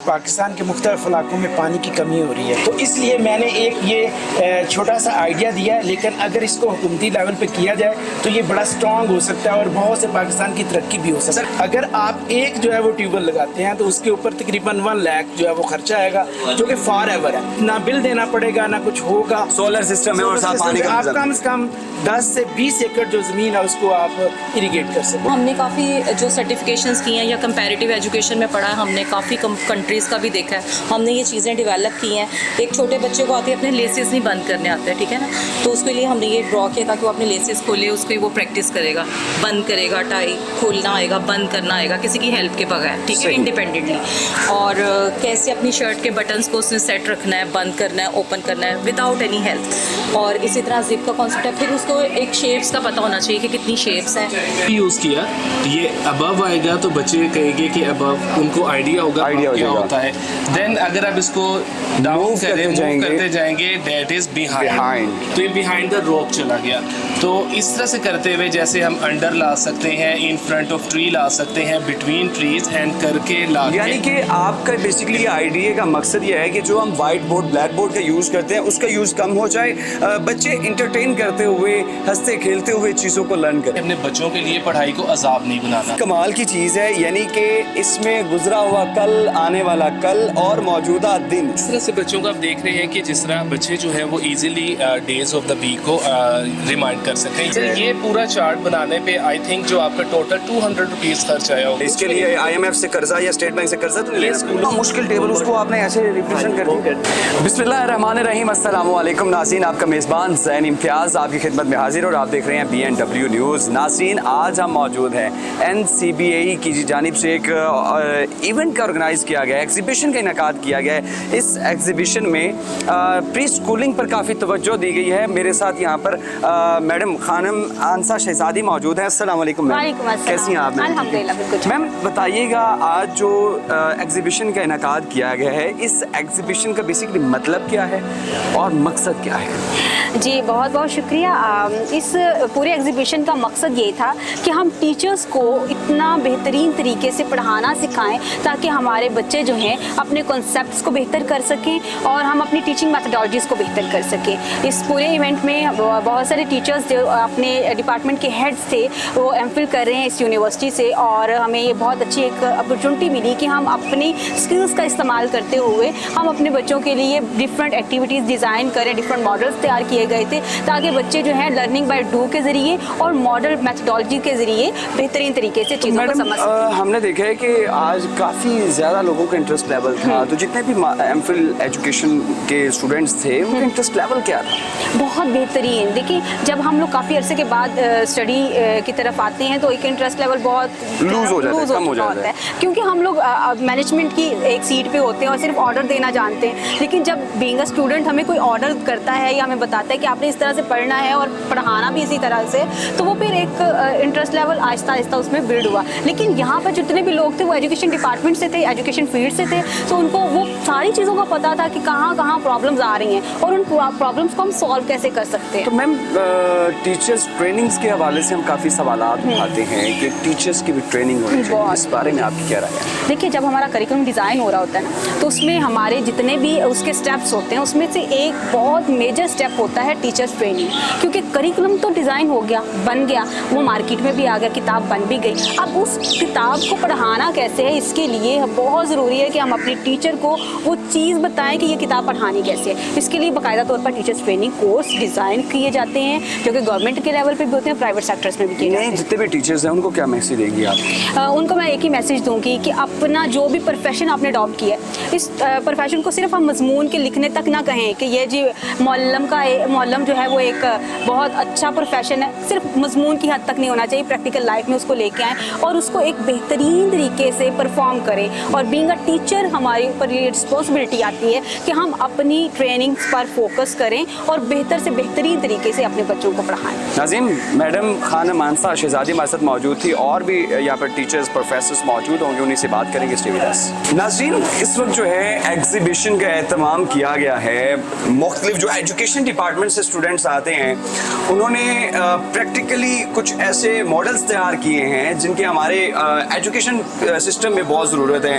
पाकिस्तान के मुख्तलिफ इलाकों में पानी की कमी हो रही है, तो इसलिए मैंने एक ये छोटा सा आइडिया दिया है। लेकिन अगर इसको हुकूमती लेवल पे किया जाए तो ये बड़ा स्ट्रॉन्ग हो सकता है और बहुत से पाकिस्तान की तरक्की भी हो सकती है। अगर आप एक जो है वो ट्यूबवेल लगाते हैं तो उसके ऊपर तकरीबन 1 लाख जो है वो खर्चा आएगा, जो कि फॉर एवर है, ना बिल देना पड़ेगा ना कुछ होगा। सोलर सिस्टम है और साथ पानी का आप कम से कम 10 से 20 एकड़ जो ज़मीन है उसको आप इरीगेट कर सकते हैं। हमने काफ़ी जो सर्टिफिकेशंस की हैं या कंपैरेटिव एजुकेशन में पढ़ा है, हमने काफ़ी कंट्रीज़ का भी देखा है, हमने ये चीज़ें डेवलप की हैं। एक छोटे बच्चे को आते हैं अपने लेसेस नहीं बंद करने आते हैं, ठीक है ना, तो उसके लिए हमने ये ड्रॉ किया ताकि वो अपने लेसेस खोले, उसकी वो प्रैक्टिस करेगा, बंद करेगा, टाई खोलना आएगा, बंद करना आएगा किसी की हेल्प के बगैर, ठीक है, इंडिपेंडेंटली। और कैसे अपनी शर्ट के बटन्स को उसने सेट रखना है, बंद करना है, ओपन करना है विदाउट एनी हेल्प। और इसी तरह जिप का कॉन्सेप्ट है। फिर उसको एक शेप्स का पता होना चाहिए कि कितनी शेप्स हैं। यूज़ किया ये अबव आएगा तो बच्चे कहेंगे कि अबव, उनको आइडिया होगा क्या होता है। देन अगर आप इसको डाउन करते जाएंगे दैट इज बिहाइंड, तो ये बिहाइंड द रोप चला गया। तो इस तरह से करते हुए जैसे हम अंडर ला सकते हैं, इन फ्रंट ऑफ ट्री ला सकते हैं, बिटवीन ट्रीज एंड करके ला, यानी कि आपका बेसिकली आइडिया का मकसद ये है कि जो हम वाइट बोर्ड ब्लैक बोर्ड का यूज़ करते हैं उसका यूज़ कम हो जाए, बच्चे इंटरटेन करते हुए हंसते खेलते हुए चीज़ों को लर्न करें। अपने बच्चों के लिए पढ़ाई को अजाब नहीं बनाना। कमाल की चीज़ है, यानी कि इसमें गुजरा हुआ कल, आने वाला कल और मौजूदा दिन। इस तरह से बच्चों को आप देख रहे हैं कि जिस तरह बच्चे जो है वो easily days of the week को रिमाइंड कर सकते हैं। ये पूरा चार्ट बनाने पे आई थिंक जो आपका टोटल 200 रुपीज़ खर्च आया होगा। इसके लिए IMF से कर्जा या स्टेट बैंक से कर्जा तो नहीं लेना। मुश्किल टेबल उसको आपने ऐसे रिप्रेजेंट कर दिया। बिस्मिल्लाहिर्रहमानिर्रहीम, अस्सलामु अलैकुम नाज़रीन, आपका मेज़बान ज़ैन इम्तियाज़ आपकी खिदमत में हाजिर और आप देख रहे हैं BNW न्यूज़। नाज़रीन, आज हम मौजूद हैं NCBAE की जानिब से एक इवेंट का ऑर्गेनाइज़ किया गया है, एग्जीबिशन का इनेकाद किया गया है। इस एग्जीबिशन में प्री स्कूलिंग पर काफ़ी तवज्जो दी गई है। मेरे साथ यहाँ पर मैडम खानम आंसा शहजादी मौजूद हैं। अस्सलाम वालेकुम मैम, कैसी हैं आप? अल्हम्दुलिल्लाह बिल्कुल। मैम बताइएगा, आज जो एग्जीबिशन का इनेकाद किया गया है, इस एग्जीबिशन का बेसिकली मतलब क्या है और मकसद क्या है? जी बहुत बहुत शुक्रिया। इस पूरे एग्जीबिशन का मकसद ये था कि हम टीचर्स को इतना बेहतरीन तरीके से पढ़ाना सिखाएं ताकि हमारे बच्चे जो हैं अपने कॉन्सेप्ट्स को बेहतर कर सकें और हम अपनी टीचिंग मैथडोलॉजीज़ को बेहतर कर सकें। इस पूरे इवेंट में बहुत सारे टीचर्स जो अपने डिपार्टमेंट के हेड्स थे वो एमफिल कर रहे हैं इस यूनिवर्सिटी से, और हमें ये बहुत अच्छी एक अपॉर्चुनिटी मिली कि हम अपनी स्किल्स का इस्तेमाल करते हुए हम अपने बच्चों के लिए डिफरेंट एक्टिविटीज़ डिज़ाइन करें, डिफरेंट मॉडल्स तैयार किए गए थे ताकि बच्चे जो हैं लर्निंग बाय डू के ज़रिए और मॉडल मैथडोलॉजी के ज़रिए बेहतरीन तरीके से चीज़ों को समझ सकें। हमने देखा है कि आज काफ़ी ज़्यादा लोगों का इंटरेस्ट लेवल था, तो जितने भी एमफिल एजुकेशन के स्टूडेंट्स थे उनका इंटरेस्ट लेवल क्या था? बहुत बेहतरीन। देखिए, जब हम लोग काफ़ी अरसे के बाद स्टडी की तरफ आते हैं तो एक इंटरेस्ट लेवल बहुत लूज हो जाता है, कम हो जाता है, क्योंकि हम लोग मैनेजमेंट की एक सीट पे होते हैं और सिर्फ ऑर्डर देना जानते हैं। लेकिन जब बीइंग अ स्टूडेंट हमें कोई ऑर्डर करता है या हमें बताता है कि आपने इस तरह से पढ़ना है और पढ़ाना भी इसी तरह से, तो वो फिर एक इंटरेस्ट लेवल आहिस्ता आहिस्ता उसमें बिल्ड हुआ। लेकिन यहाँ पर जितने भी लोग थे वो एजुकेशन डिपार्टमेंट से थे, एजुकेशन फील्ड से थे, तो उनको वो सारी चीज़ों का पता था कि कहाँ कहाँ प्रॉब्लम्स आ रही हैं और उन प्रॉब्लम्स को हम सॉल्व कैसे कर सकते हैं। तो मैम टीचर्स ट्रेनिंग्स के हवाले से हम काफ़ी सवालात उठाते हैं कि टीचर्स की भी ट्रेनिंग होनी चाहिए, इस बारे में आपकी क्या राय है? देखिए, जब हमारा करिकुलम डिज़ाइन हो रहा होता है ना, तो उसमें हमारे जितने भी उसके स्टेप्स होते हैं उसमें से एक बहुत मेजर स्टेप होता है टीचर्स ट्रेनिंग। क्योंकि करिकुलम तो डिज़ाइन हो गया, बन गया, वो मार्केट में भी आ गया, किताब बन भी गई। अब उस किताब को पढ़ाना कैसे है, इसके लिए बहुत ज़रूरी है कि हम अपने टीचर को वो चीज़ बताएं कि ये किताब पढ़ानी कैसे है। इसके लिए बाकायदा तौर पर टीचर्स ट्रेनिंग कोर्स डिज़ाइन किए जाते हैं, जो कि गवर्नमेंट के लेवल पे भी होते हैं, प्राइवेट सेक्टर्स में भी किए जाते हैं। जितने भी टीचर्स हैं उनको क्या मैसेज देंगी आप? उनको मैं एक ही मैसेज दूंगी कि अपना जो भी प्रोफेशन आपने अडॉप्ट किया है, इस प्रोफेशन को सिर्फ हम मजमून के लिखने तक ना कहें कि ये जी मौलम जो है वो एक बहुत अच्छा प्रोफेशन है, सिर्फ मजमून की हद तक नहीं होना चाहिए। प्रैक्टिकल लाइफ में उसको लेके आएँ और उसको एक बेहतरीन तरीके से परफॉर्म करें। और बीइंग अ टीचर हमारे ऊपर ये रिस्पॉन्सिबिलिटी आती है कि हम अपनी ट्रेनिंग्स पर फोकस करें और बेहतर से बेहतरीन तरीके से अपने बच्चों को पढ़ाएं। नाज़रीन, मैडम खानम आंसा शहजादी हमारे साथ मौजूद थी और भी यहाँ पर टीचर्स प्रोफेसर्स मौजूद होंगे, उन्हीं से बात करेंगे। Stay with us. नाज़रीन, इस वक्त जो है एग्जीबिशन का एहतमाम किया गया है। मुख्तलिफ जो एजुकेशन डिपार्टमेंट से स्टूडेंट्स आते हैं उन्होंने प्रैक्टिकली कुछ ऐसे मॉडल्स तैयार किए हैं जिनके हमारे एजुकेशन सिस्टम में बहुत ज़रूरत है।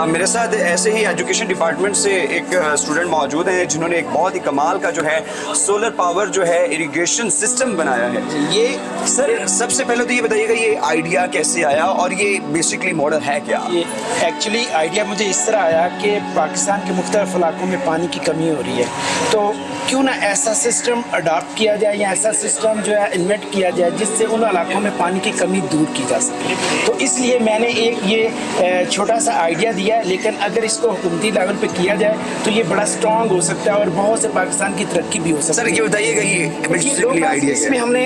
मेरे साथ ऐसे ही एजुकेशन डिपार्टमेंट से एक स्टूडेंट मौजूद हैं जिन्होंने एक बहुत ही कमाल का जो है सोलर पावर जो है इरिगेशन सिस्टम बनाया है। ये सर सबसे पहले तो ये बताइएगा ये आइडिया कैसे आया और ये बेसिकली मॉडल है क्या? ये एक्चुअली आइडिया मुझे इस तरह आया कि पाकिस्तान के मुख्तलिफ इलाकों में पानी की कमी हो रही है, तो क्यों ना ऐसा सिस्टम अडॉप्ट किया जाए या ऐसा सिस्टम जो है इन्वेंट किया जाए जिससे उन इलाकों में पानी की कमी दूर की जा सके। तो इसलिए मैंने एक ये छोटा सा आइडिया दिया है, लेकिन अगर इसको हुकूमती लेवल पे किया जाए तो ये बड़ा स्ट्रॉन्ग हो सकता है और बहुत से पाकिस्तान की तरक्की भी हो सकती है। सर ये बताइएगा ये बेसिकली आइडिया इसमें हमने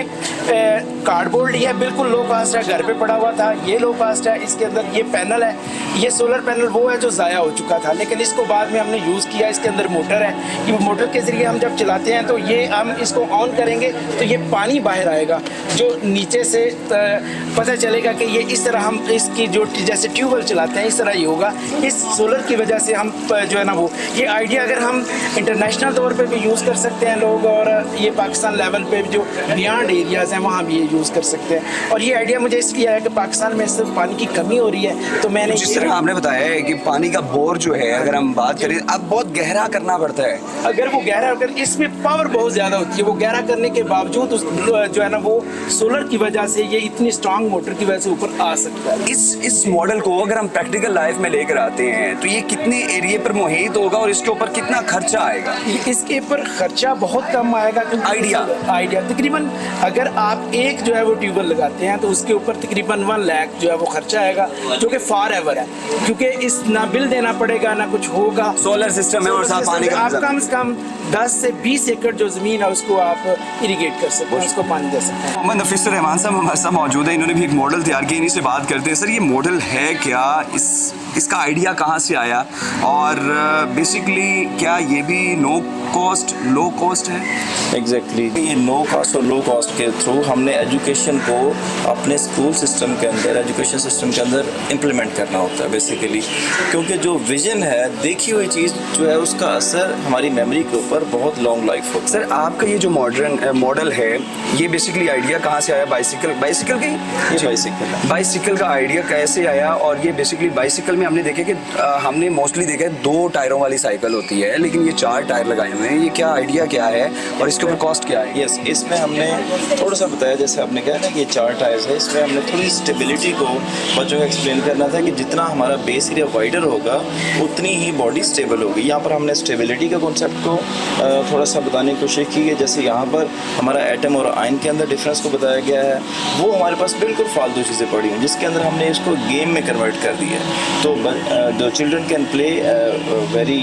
कार्डबोर्ड लिया, बिल्कुल लो कास्ट है, घर पे पड़ा हुआ था, ये लो कास्ट है। इसके अंदर ये पैनल है, ये सोलर पैनल वो है जो ज़ाया हो चुका था, लेकिन इसको बाद में हमने यूज़ किया। इसके अंदर मोटर है, ये मोटर के ज़रिए हम जब चलाते हैं तो ये हम इसको ऑन करेंगे तो ये पानी बाहर आएगा, जो नीचे से पता चलेगा कि ये इस तरह हम इसकी जो जैसे ट्यूबवेल चलाते हैं इस तरह ही होगा। इस सोलर की वजह से हम जो है ना वो ये आइडिया अगर हम इंटरनेशनल तौर पे भी यूज़ कर सकते हैं लोग, और ये पाकिस्तान लेवल पे जो बियॉन्ड एरियाज़ हैं वहाँ भी ये यूज़ कर सकते हैं। और ये आइडिया मुझे इसलिए आया कि पाकिस्तान में सिर्फ पानी की कमी हो रही है, तो मैंने जिस तरह आपने बताया है कि पानी का बोर जो है अगर हम बात करें अब बहुत गहरा करना पड़ता है। अगर वो गहरा, अगर इसमें पावर बहुत ज़्यादा होती है, वो गहरा करने के बावजूद उस जो है ना वो सोलर की वजह से ये इतनी स्ट्रांग मोटर की वजह से ऊपर आ सकता है। इस मॉडल को अगर हम प्रैक्टिकल लाइफ में लेकर आते हैं तो ये कितने एरिया पर मुहित होगा और इसके ऊपर कितना खर्चा आएगा? इसके ऊपर खर्चा बहुत कम आएगा। आइडिया तकरीबन अगर आप एक जो है वो ट्यूबवेल लगाते हैं तो उसके ऊपर तकरीबन 1 लाख जो है वो खर्चा आएगा, जो कि फॉर एवर है, क्योंकि इस ना बिल देना पड़ेगा ना कुछ होगा। सोलर सिस्टम है और साथ पानी का आप कम से कम 10 से 20 एकड़ जो ज़मीन है उसको आप इरिगेट कर सकते हैं, उसको पानी दे सकते हैं। मोहम्मद नफीस रहमान साहब हमारे साथ मौजूद है, इन्होंने भी एक मॉडल तैयार किया, इन्हीं से बात करते हैं। सर ये मॉडल है क्या, इसका आइडिया कहाँ से आया और बेसिकली क्या ये भी नो कॉस्ट लो कॉस्ट है? एग्जैक्टली ये नो कॉस्ट और लो कॉस्ट के थ्रू हमने एजुकेशन को अपने स्कूल सिस्टम के अंदर, एजुकेशन सिस्टम के अंदर इम्प्लीमेंट करना होता है बेसिकली, क्योंकि जो विजन है, देखी हुई चीज़ जो है उसका असर हमारी मेमोरी के ऊपर बहुत लॉन्ग लाइफ होता है। सर आपका ये जो मॉडल है ये बेसिकली आइडिया कहाँ से आया? बाइसिकल की ये बाइसिकल का आइडिया कैसे आया? और ये बेसिकली बाइसिकल में हमने देखे कि हमने मोस्टली देखा है 2 टायरों वाली साइकिल होती है, लेकिन ये 4 टायर लगाए हुए हैं। ये क्या आइडिया क्या है और इसके ऊपर कॉस्ट क्या है? यस, इसमें हमने थोड़ा सा बताया, जैसे आपने कहा ना कि ये 4 टायर्स है, इसमें हमने थोड़ी स्टेबिलिटी को बच्चों को एक्सप्लेन करना था कि जितना हमारा बेस एरिया वाइडर होगा उतनी ही बॉडी स्टेबल होगी। यहाँ पर हमने स्टेबिलिटी का कॉन्सेप्ट को थोड़ा सा बताने की कोशिश की है। जैसे यहाँ पर हमारा एटम और आयन के अंदर डिफरेंस को बताया गया है, वो हमारे पास बिल्कुल फालतू चीज़ें पड़ी हैं जिसके अंदर हमने इसको गेम में कन्वर्ट कर दिया है, तो the children can play very.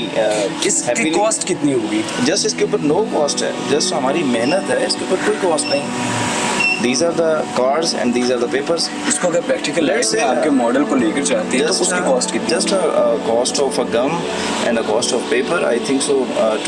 इसकी कॉस्ट कितनी होगी? जस्ट इसके ऊपर नो कॉस्ट है, जस्ट हमारी मेहनत है, इसके ऊपर कोई कॉस्ट नहीं। These are the cards and these are the papers. इसको अगर प्रैक्टिकल लाइफ में आपके मॉडल को लेकर चाहते हैं तो उसकी कॉस्ट कितनी? Just a cost of a gum and a cost of paper, I think so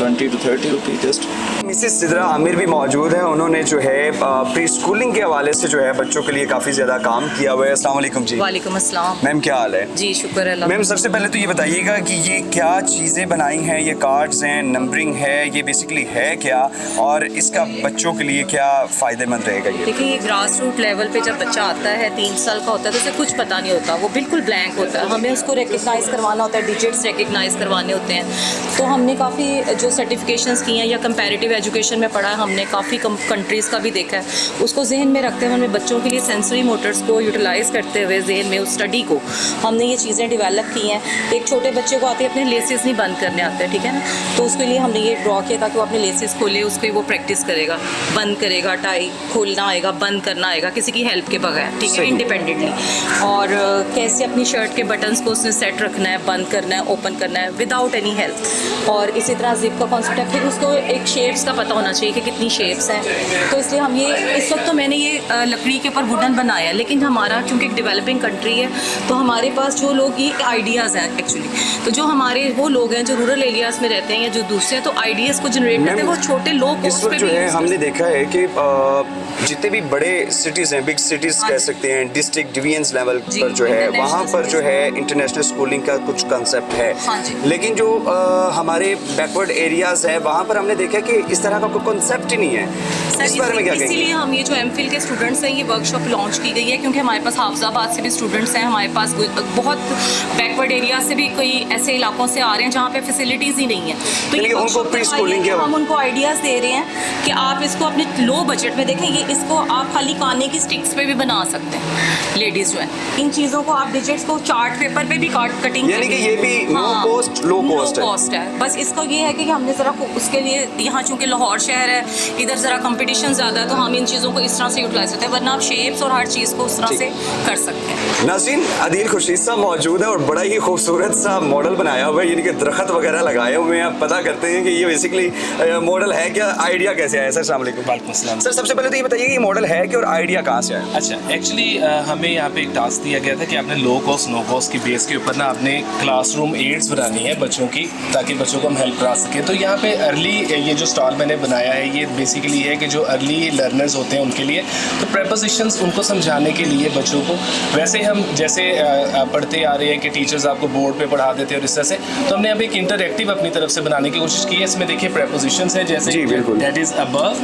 20 to 30 rupees just. Mrs Sidra Aamir भी मौजूद हैं, उन्होंने जो है प्री स्कूलिंग के हवाले से जो है बच्चों के लिए काफ़ी ज़्यादा काम किया हुआ है। अस्सलाम वालेकुम जी। वालेकुम अस्सलाम। मैम क्या हाल है? जी शुक्र है अल्लाह। मैम सबसे पहले तो ये बताइएगा कि ये क्या चीज़ें बनाई हैं, ये कार्ड्स हैं, नंबरिंग है, ये बेसिकली है क्या और इसका बच्चों के लिए क्या फ़ायदेमंद रहेगा? ये देखिए ये ग्रास रूट लेवल पे जब बच्चा आता है 3 साल का होता है तो उसे कुछ पता नहीं होता, वो बिल्कुल ब्लैंक होता है। हमें उसको रिकग्नाइज़ करवाना होता है, डिजिट्स रिकग्नाइज़ करवाने होते हैं। तो हमने काफ़ी जो सर्टिफिकेशंस की हैं या कंपैरेटिव एजुकेशन में पढ़ा है, हमने काफ़ी कंट्रीज़ का भी देखा है। उसको जहन में रखते हुए हमें बच्चों के लिए सेंसरी मोटर्स को यूटिलाइज़ करते हुए जहन में उस स्टडी को हमने ये चीज़ें डेवलप की हैं। एक छोटे बच्चे को आते अपने लेसेस नहीं बंद करने आते हैं, ठीक है ना, तो उसके लिए हमने ये ड्रॉ किया ताकि वो अपने लेसेस खोले, उसकी वो प्रैक्टिस करेगा, बंद करेगा, टाई खोलना आएगा, बंद करना आएगा किसी की हेल्प के बगैर, ठीक है, इंडिपेंडेंटली। और कैसे अपनी शर्ट के बटन्स को उसने सेट रखना है, बंद करना है, ओपन करना है विदाउट एनी हेल्प। और इसी तरह जिप का कॉन्सेप्ट है, फिर उसको एक शेप्स का पता होना चाहिए कि कितनी शेप्स हैं। तो इसलिए हम ये इस वक्त तो मैंने ये लकड़ी के ऊपर वुडन बनाया है, लेकिन हमारा चूँकि एक डेवलपिंग कंट्री है तो हमारे पास जो लोग ये आइडियाज़ हैं एक्चुअली, तो जो हमारे वो लोग हैं जो रूरल एरियाज़ में रहते हैं या जो दूसरे हैं, तो आइडियाज़ को जनरेट करते हैं वो छोटे लोग इस वक्त जो है हमने देखा है कि जितने भी बड़े सिटीज़ हैं, बिग सिटीज़ हाँ कह जी। सकते हैं, डिस्ट्रिक्ट डिवीजन्स लेवल जी, पर जो है international वहाँ पर जो schools। है इंटरनेशनल स्कूलिंग का कुछ कंसेप्ट है। हाँ जी। लेकिन जो हमारे बैकवर्ड एरियाज़ है वहाँ पर हमने देखा कि इस तरह का कोई कंसेप्ट ही नहीं है। इस बारे में क्या कहेंगे? इसीलिए हम ये जो एमफिल के स्टूडेंट्स हैं ये वर्कशॉप लॉन्च की गई है, क्योंकि हमारे पास हाफिजाबाद से भी स्टूडेंट्स हैं, हमारे पास बहुत बैकवर्ड एरिया से भी कोई ऐसे इलाकों से आ रहे हैं जहाँ पे फैसिलिटीज़ ही नहीं है। तो यानी ये उनको workshop प्री करवाई स्कूलिंग है कि के हम उनको आइडियाज़ दे रहे हैं कि आप इसको अपने लो बजट में देखें। ये इसको आप खाली काने की स्टिक्स पे भी बना सकते हैं। लेडीज़ जो है इन चीज़ों को आप डिजिट्स को चार्ट पेपर पे भी कटिंग, यानी कि ये भी नो कॉस्ट लो कॉस्ट है। बस इसका ये है कि हमने ज़रा उसके लिए यहाँ चूँकि लाहौर शहर है, इधर ज़रा कंपटीशन ज़्यादा है, तो हम इन चीज़ों को इस तरह से यूटिलाइज करते हैं, वरना आप शेप्स और हर चीज़ को उस तरह से कर सकते हैं। नाज़रीन, अदील खुर्शीद साहब मौजूद है और बड़ा ही खूबसूरत सा मॉडल बनाया हुआ है, यानी कि दरख्त वगैरह लगाए हुए हैं। आप पता करते हैं कि ये बेसिकली मॉडल है क्या, आइडिया कैसे आया? सर अस्सलाम वालेकुम। वालेकुम अस्सलाम। सर सबसे पहले तो ये बताइए कि ये मॉडल है क्या और आइडिया कहाँ से आया? अच्छा, एक्चुअली हमें यहाँ पे एक टास्क दिया गया था कि आपने लो कॉस्ट नो कॉस्ट की बेस के ऊपर ना आपने क्लासरूम एड्स बनानी है बच्चों की, ताकि बच्चों को हम हेल्प करा सकें। तो यहाँ पे अर्ली ये जो स्टॉल मैंने बनाया है ये बेसिकली है कि जो अर्ली लर्नर्स होते हैं उनके लिए, तो प्रेपोजिशंस उनको समझाने के लिए बच्चों को, वैसे हम जैसे पढ़ते आ रहे हैं कि टीचर्स आपको बोर्ड पे पढ़ा देते हैं और इस तरह से, तो हमने अब एक इंटरैक्टिव अपनी तरफ से बनाने की कोशिश की है। इसमें देखिए प्रेपोजिशंस है, जैसे जी, बिल्कुल। दैट इज़ अबव,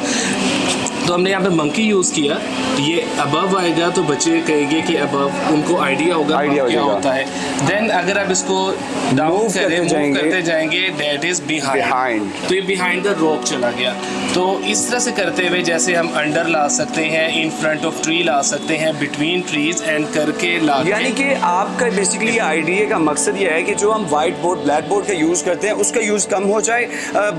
तो हमने यहाँ पे मंकी यूज़ किया। ये अबव आएगा तो बच्चे कहेंगे कि अबव, उनको आइडिया होगा आइडिया हो क्या जाएगा। होता है। देन अगर आप इसको डाउन Move करते करें, जाएंगे। मूव करते जाएंगे, दैट इज बिहाइंड, Behind। तो ये बिहाइंड द रॉक चला गया। तो इस तरह से करते हुए जैसे हम अंडर ला सकते हैं, इन फ्रंट ऑफ ट्री ला सकते हैं, बिटवीन ट्रीज एंड करके ला, यानी कि आपका बेसिकली आइडिया का मकसद ये है कि जो हम वाइट बोर्ड ब्लैक बोर्ड का यूज़ करते हैं उसका यूज़ कम हो जाए,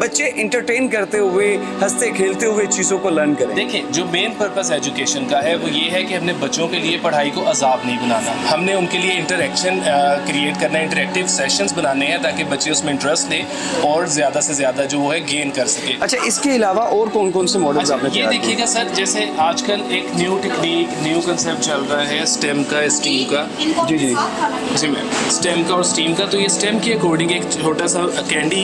बच्चे इंटरटेन करते हुए हंसते खेलते हुए चीज़ों को लर्न करें। देखिए जो मेन पर्पस एजुकेशन का है वो ये है कि हमने बच्चों के लिए पढ़ाई को अजाब नहीं बनाना, हमने उनके लिए इंटरेक्शन क्रिएट करना है, इंटरेक्टिव सेशंस बनाने हैं ताकि बच्चे उसमें इंटरेस्ट लें और ज़्यादा से ज़्यादा जो वो है गेन कर सके। अच्छा, इसके अलावा और कौन कौन से मॉडल्स आपने ये तैयार किए? देखिएगा सर, जैसे आजकल एक न्यू टेक्निक, न्यू कंसेप्ट चल रहा है स्टेम का, स्टीम का। जी जी जी मैम, स्टेम का और स्टीम का। तो ये स्टेम के अकॉर्डिंग एक छोटा सा कैंडी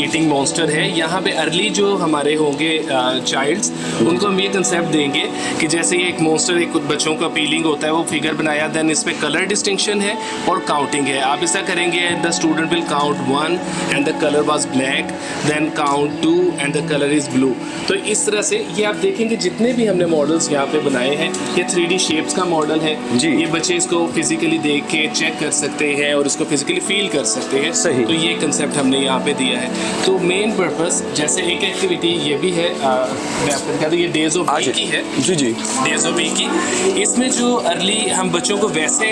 ईटिंग मॉन्स्टर है। यहाँ पे अर्ली जो हमारे होंगे चाइल्ड्स, उनको हम ये कंसेप्ट देंगे कि जैसे ये एक मॉन्स्टर, एक बच्चों का अपीलिंग होता है, वो फिगर बनाया, देन इस पे कलर डिस्टिंक्शन है और काउंटिंग है। आप ऐसा करेंगे, the student will count 1 and the colour was black, then count 2 and the colour is blue. तो इस तरह से ये आप देखेंगे जितने भी हमने मॉडल्स यहाँ पे बनाए हैं, ये 3D शेप्स का मॉडल है जी। ये बच्चे इसको फिजिकली देख के चेक कर सकते हैं और इसको फिजिकली फील कर सकते हैं। सही। तो ये कंसेप्ट हमने यहाँ पे दिया है। तो मेन पर्पस, जैसे एक एक्टिविटी ये भी है, मैं आपको दिखा दूँ, ये डेज ऑफ वीक की है। जी जी डेज ऑफ वीक की, इसमें जो अर्ली हम बच्चों को वैसे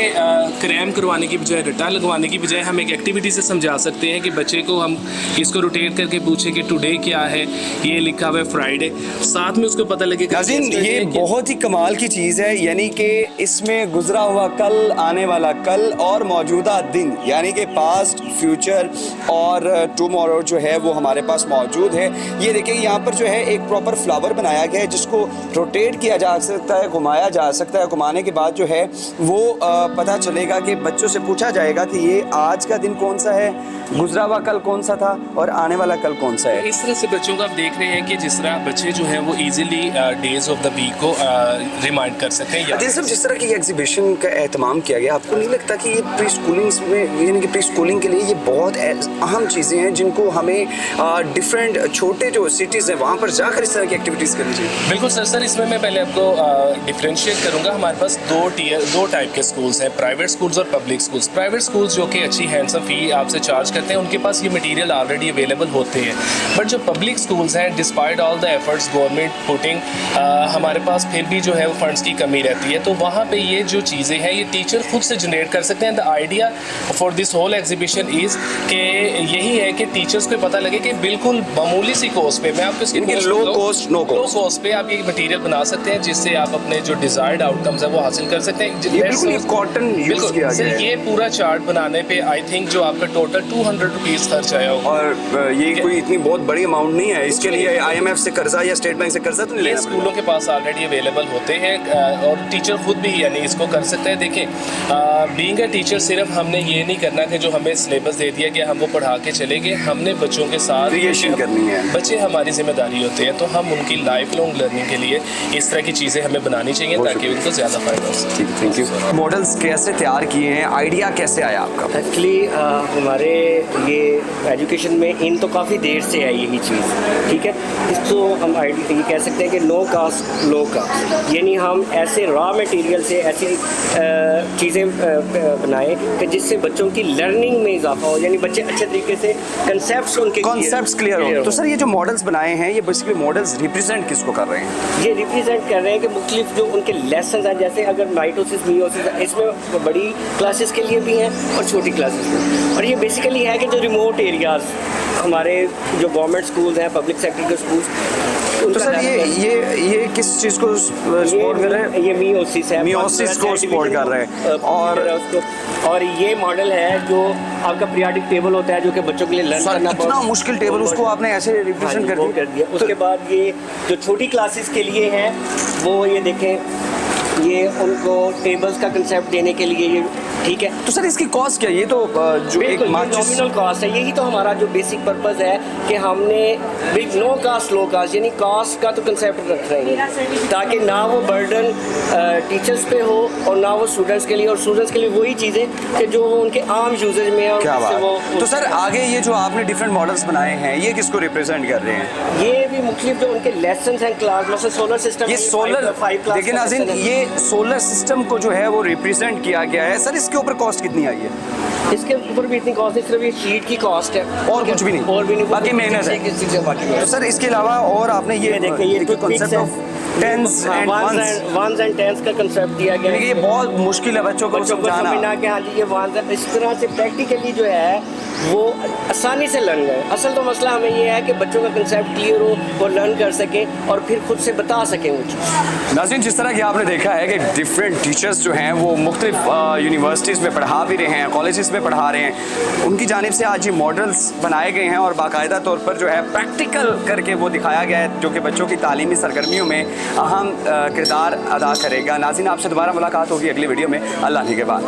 क्रैम करवाने की बजाय, रटा लगवाने की बजाय हम एक एक्टिविटी से समझा सकते हैं कि बच्चे को हम इसको रोटेट करके पूछें कि टुडे क्या है, ये लिखा हुआ है फ्राइडे, साथ में उसको पता लगे कि नाज़रीन, ये बहुत ही कमाल की चीज़ है, यानी कि इसमें गुजरा हुआ कल, आने वाला कल और मौजूदा दिन, यानी कि पास्ट, फ्यूचर और टुमारो जो है वो हमारे पास मौजूद है। ये देखिए यहाँ पर जो है एक प्रॉपर फ्लावर बनाया गया है जिसको रोटेट किया जा सकता है, घुमाया जा सकता है। घुमाने के बाद जो है वो पता चलेगा कि बच्चों से पूछा जाएगा कि ये आज का दिन कौन सा है, गुजरा हुआ कल कौन सा था और आने वाला कल कौन सा है। इस तरह से बच्चों को आप देख रहे हैं कि जिस तरह बच्चे जो है वो easily days of the week को रिमाइंड कर सकते हैं। अदील साहब, जिस तरह की एग्जीबिशन का एहतमाम किया गया, आपको नहीं लगता कि ये प्री स्कूलिंग में, यानी कि प्री स्कूलिंग के लिए ये बहुत अहम चीज़ें हैं जिनको हमें डिफरेंट छोटे जो सिटीज़ हैं वहाँ पर जाकर इस तरह की एक्टिविटीज़ करनी चाहिए? बिल्कुल सर, इसमें मैं पहले आपको डिफरेंशिएट करूंगा। हमारे पास दो टाइप के स्कूल्स हैं, प्राइवेट स्कूल्स और पब्लिक स्कूल्स। प्राइवेट स्कूल्स जो कि अच्छी हैंडसम फ़ी आपसे चार्ज करते हैं, उनके पास ये मटेरियल ऑलरेडी अवेलेबल होते हैं। बट जो पब्लिक स्कूल्स हैं, despite all the efforts government putting, हमारे पास फिर भी जो है वो फंड्स की कमी रहती है। तो वहाँ पे ये जो चीज़ें हैं ये टीचर खुद से जनरेट कर सकते हैं। The idea for this whole exhibition is कि यही है कि टीचर्स को पता लगे कि बिल्कुल मामूली सी कॉस्ट पे, मैं आपको इसकी low cost no low cost cost पे आप ये मटेरियल बना सकते हैं जिससे आप अपने जो डिजायर्ड आउटकम्स है वो हासिल कर सकते हैं। ये बिल्कुल कॉटन यूज़ किया सर गया है। ये पूरा चार्ट बनाने पे आई थिंक जो आपका टोटल 200 रुपीज़ खर्च आया होगा। और ये कोई इतनी बहुत बड़ी अमाउंट नहीं है, इसके लिए IMF से कर्जा या स्टेट बैंक से कर्जा तो नहीं ये लेना स्कूलों के पास ऑलरेडी अवेलेबल होते हैं और टीचर खुद भी यानी इसको कर सकते हैं। देखें, बीइंग अ टीचर सिर्फ हमने ये नहीं करना कि जो हमें सिलेबस दे दिया गया हम वो पढ़ा के चले गए, हमने बच्चों के साथ क्रिएशन करनी है। बच्चे हमारी जिम्मेदारी होते हैं, तो हम उनकी लाइफ लॉन्ग लर्निंग के लिए इस तरह की चीज़ें हमें बनानी चाहिए ताकि उनको ज़्यादा फ़ायदा हो सके। ठीक, थैंक यू। मॉडल्स कैसे तैयार किए हैं, आइडिया कैसे आया आपका? एक्चुअली हमारे ये एजुकेशन में इन तो काफ़ी देर से है यही चीज़, ठीक है। इसको हम ये कह सकते हैं कि नो कास्ट लो कास्ट, यानी हम ऐसे रॉ मटेरियल से ऐसी चीज़ें बनाएं कि जिससे बच्चों की लर्निंग में इजाफा हो, यानी बच्चे अच्छे तरीके से कंसेप्ट उनके कॉन्सेप्ट्स क्लियर हो। तो सर ये जो मॉडल्स बनाए हैं ये बेसिकली मॉडल्स रिप्रेजेंट किसको कर रहे हैं? ये रिप्रेजेंट कर रहे हैं कि मुख्तलिफ जो उनके लेसन हैं, जैसे अगर माइटोसिस मियोसिस इसमें बड़ी क्लासेस के लिए भी हैं और छोटी क्लासेस में, और ये बेसिकली है कि जो रिमोट एरियाज़ हमारे जो गवर्नमेंट स्कूल्स हैं, पब्लिक सेक्टर के स्कूल्स, तो सर ये किस चीज़ को सपोर्ट कर रहे हैं? ये मियोसिस है, मियोसिस को सपोर्ट कर रहे हैं। और ये मॉडल है जो आपका पीरियाडिक टेबल होता है जो कि बच्चों के लिए लर्न करना इतना मुश्किल टेबल उसको आपने ऐसे रिप्रेजेंट कर दिया। उसके बाद ये जो छोटी क्लासेस के लिए हैं वो ये देखें, ये उनको टेबल्स का कंसेप्ट देने के लिए ये ठीक है। तो सर इसकी कॉस्ट क्या है? ये तो जो एक नॉमिनल कॉस्ट है, यही तो हमारा जो बेसिक पर्पस है कि हमने नो कास्ट लो कास्ट, यानी कास्ट का तो कंसेप्ट रख रहे हैं ताकि ना वो बर्डन टीचर्स पे हो और ना वो स्टूडेंट्स के लिए, और स्टूडेंट्स के लिए वही चीज़ें कि जो वो उनके आम यूजेज में है। क्या बात। वो तो सर आगे ये जो आपने डिफरेंट मॉडल्स बनाए हैं ये किसको रिप्रेजेंट कर रहे हैं? ये भी मुख्तलिफ जो उनके लेसन हैं क्लास, मतलब सोलर सिस्टम, ये सोलर लेकिन नाज़रीन ये सोलर सिस्टम को जो है वो रिप्रेजेंट किया गया है। सर इसके ऊपर कॉस्ट कितनी आई है? इसके ऊपर भी इतनी कॉस्ट नहीं, सिर्फ ये शीट की कॉस्ट है और कुछ भी नहीं, और भी नहीं, बाकी मेहनत है। तो सर इसके अलावा और आपने ये देखिए ये concept of tense and once and tense का कंसेप्ट दिया गया है। ये बहुत मुश्किल है बच्चों को समझाना कि हाँ जी ये वंस, इस तरह से प्रैक्टिकली जो है वो आसानी से लर्न करें। असल तो मसला हमें ये है कि बच्चों का कंसेप्ट क्लियर हो, वो लर्न कर सकें और फिर खुद से बता सकें वो चीज़। नाज़रीन जिस तरह कि आपने देखा है कि डिफरेंट टीचर्स जो हैं वो मुख्तलिफ यूनिवर्सिटीज़ में पढ़ा भी रहे हैं, कॉलेजेस में पढ़ा रहे हैं, उनकी जानिब से आज ये मॉडल्स बनाए गए हैं और बाकायदा तौर पर जो है प्रैक्टिकल करके वो दिखाया गया है जो कि बच्चों की तालीमी सरगर्मियों में अहम किरदार अदा करेगा। नाज़रीन आपसे दोबारा मुलाकात होगी अगली वीडियो में। अल्लाह के बाद।